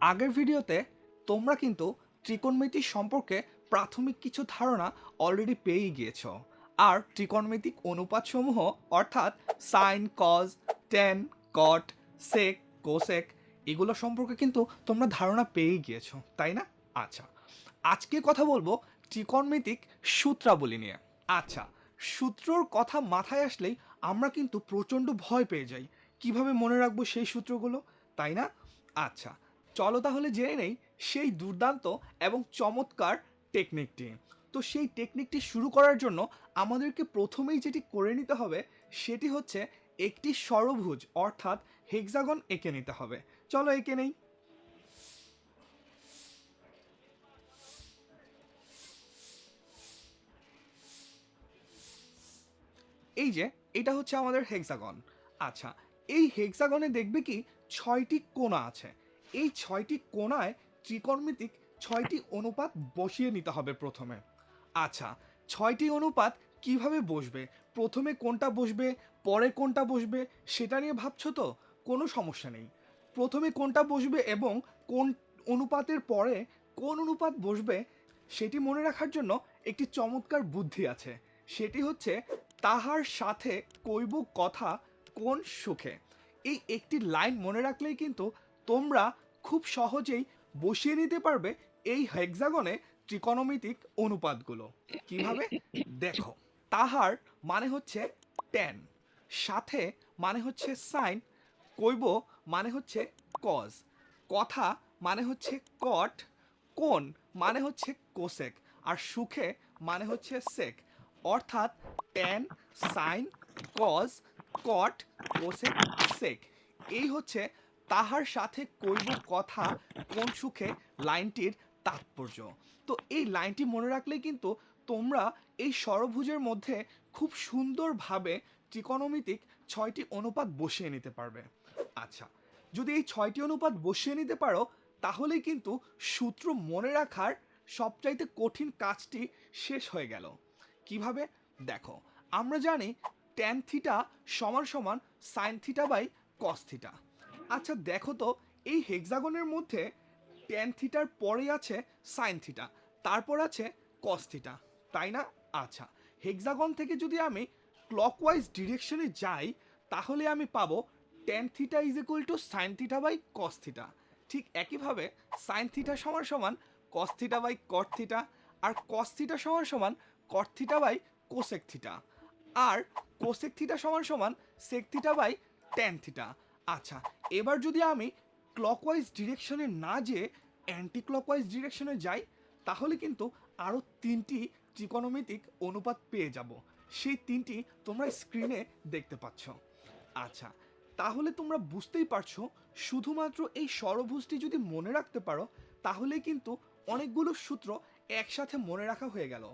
আগের ভিডিওতে তোমরা কিন্তু ত্রিকোণমিতি সম্পর্কে প্রাথমিক কিছু ধারণা অলরেডি পেয়েই গিয়েছো। আর ত্রিকোণমিতিক অনুপাতসমূহ অর্থাৎ সাইন, কজ, ট্যান, কট, সেক, কোসেক এগুলো সম্পর্কে কিন্তু তোমরা ধারণা পেয়েই গিয়েছো, তাই না? আচ্ছা, আজকে কথা বলবো ত্রিকোণমিতিক সূত্রাবলী নিয়ে। আচ্ছা, সূত্রর কথা মাথায় আসলেই আমরা কিন্তু প্রচণ্ড ভয় পেয়ে যাই। কিভাবে মনে রাখবো সেই সূত্রগুলো, তাই না? আচ্ছা, চলো তাহলে জেনে নেই সেই দুর্দান্ত এবং চমৎকার টেকনিকটি। তো সেই টেকনিকটি শুরু করার জন্য আমাদেরকে প্রথমেই যেটি করে নিতে হবে সেটি হচ্ছে একটি ষড়ভুজ অর্থাৎ হেক্সাগন এঁকে নিতে হবে। চলো এঁকে নেই। এই যে এটা হচ্ছে আমাদের হেক্সাগন। আচ্ছা, এই হেক্সাগনে দেখবে কি ছয়টি কোণা আছে। এই ছয়টি কোণায় ত্রিকোণমিতিক ছয়টি অনুপাত বসিয়ে নিতে হবে প্রথমে। আচ্ছা, ছয়টি অনুপাত কিভাবে বসবে, প্রথমে কোনটা বসবে পরে কোনটা বসবে সেটা নিয়ে ভাবছো তো? কোনো সমস্যা নেই। প্রথমে কোনটা বসবে এবং কোন অনুপাতের পরে কোন অনুপাত বসবে সেটি মনে রাখার জন্য একটি চমৎকার বুদ্ধি আছে। সেটি হচ্ছে তাহার সাথে কইব কথা কোন সুখে। এই একটি লাইন মনে রাখলেই কিন্তু তোমরা খুব সহজেই বসিয়ে নিতে পারবে এই হেক্সাগনে ত্রিকোণমিতিক অনুপাতগুলো। কিভাবে? দেখো, তাহার মানে হচ্ছে ট্যান, সাথে মানে হচ্ছে সাইন, কইব মানে হচ্ছে কজ, কথা মানে হচ্ছে কট, কোণ মানে হচ্ছে কোসেক, আর সুখে মানে হচ্ছে সেক। অর্থাৎ ট্যান, সাইন, কজ, কট, কোসেক, সেক। এই হচ্ছে তাহার সাথে কইব কথা কোন সুখে লাইনটির তাৎপর্য। তো এই লাইনটি মনে রাখলেই কিন্তু তোমরা এই ষড়ভুজের মধ্যে খুব সুন্দরভাবে ত্রিকোণমিতিক ছয়টি অনুপাত বসিয়ে নিতে পারবে। আচ্ছা, যদি এই ছয়টি অনুপাত বসিয়ে নিতে পারো তাহলেই কিন্তু সূত্র মনে রাখার সবচাইতে কঠিন কাজটি শেষ হয়ে গেল। কিভাবে? দেখো, আমরা জানি ট্যান থিটা সমান সমান sine theta by cos theta. আচ্ছা দেখো তো, এই হেক্সাগনের মধ্যে ট্যান থিটার পরে আছে সাইন থিটা, তারপর আছে কস থিটা, তাই না? আচ্ছা, হেক্সাগন থেকে যদি আমি ক্লকওয়াইজ ডিরেকশনে যাই তাহলে আমি পাবো tan theta is equal to sine theta by cos theta. ঠিক একইভাবে সাইন থিটা সমান সমান cos theta by cot theta, আর কস থিটা সমান সমান cot theta by cosec theta, আর কোসেক থিটা সমান সমান sec theta by tan theta. আচ্ছা, এবার যদি আমি ক্লকওয়াইজ ডিরেকশনে না যেয়ে অ্যান্টি ক্লকওয়াইজ ডিরেকশনে যাই তাহলে কিন্তু আরও তিনটি ত্রিকোণমিতিক অনুপাত পেয়ে যাব। সেই তিনটি তোমরা স্ক্রিনে দেখতে পাচ্ছ। আচ্ছা, তাহলে তোমরা বুঝতেই পারছো শুধুমাত্র এই ষড়ভুজটি যদি মনে রাখতে পারো তাহলে কিন্তু অনেকগুলো সূত্র একসাথে মনে রাখা হয়ে গেল।